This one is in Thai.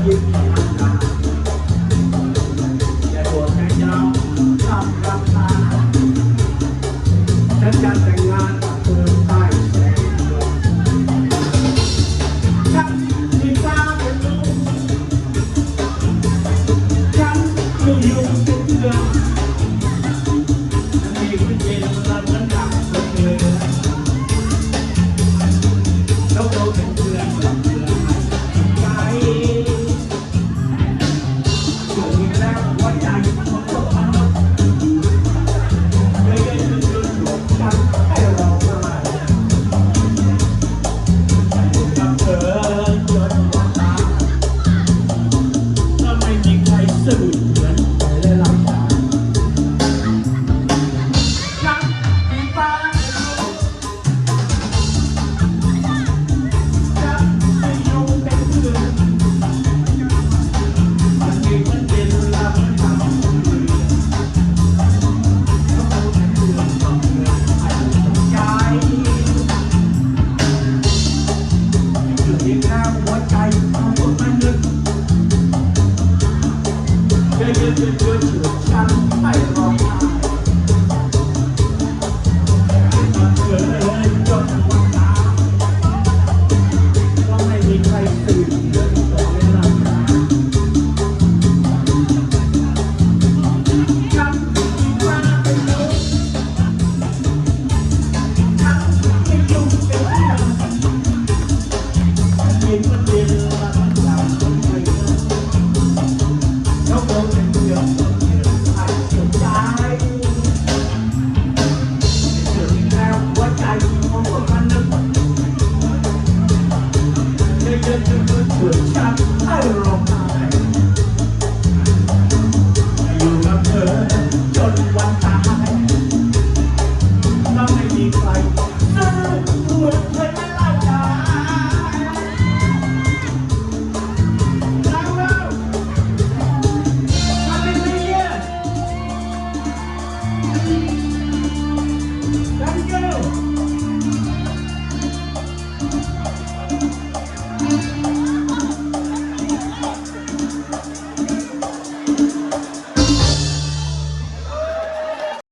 ยิ้มอย่าโกรธใจยาวทำรำคาญฉันจะแต่งงานกับเธอใต้แสงเดือนฉันที่ฟ้าเป็นลูกฉันไม่อยู่เป็นเพื่อนฉันมีคุณเย็นและเหมือนกับเธอแล้วเราเป็นเพื่อนกับเธอใจเกิดอีกแล้วหัวใจของเราเลยได้ยืนอยู่กันให้เราได้อยู่กับเธอจนวันตายถ้าไม่มีใครสื่อเหมือนใจและลำบากฉันที่ฟ้าฉันไม่อยู่เป็นเพื่อนมันมีมันเย็นและมันทำให้เรือแล้วเราเป็นเพื่อนกับเธอให้ใจเกิดอีกแล้วหัวใจของคนมันนึกจะยืนเป็นเพื่อนเชื่อฉันให้ร้องไห้มันเกิดเลยจนวันตายก็ไม่มีใครตื่นเดินต่อเวลาฉันที่ฟ้าเป็นลูกฉันไม่ยุ่งเป็นเพื่อนมันมีมันเย็นและมันหลับคนเดียวแล้วเราเป็นเพื่อนกับเธอให้ใจเกิดอีกแล้วหัวใจของคนมันนึกจะยืนเป็นเพื่อนเชื่อฉันให้ร้องไห้อยู่กับเธอจนวันตายแล้วไม่มีใครซื่อเหมือนเคยไม่ไล่ใจแล้วฮาเลลูยา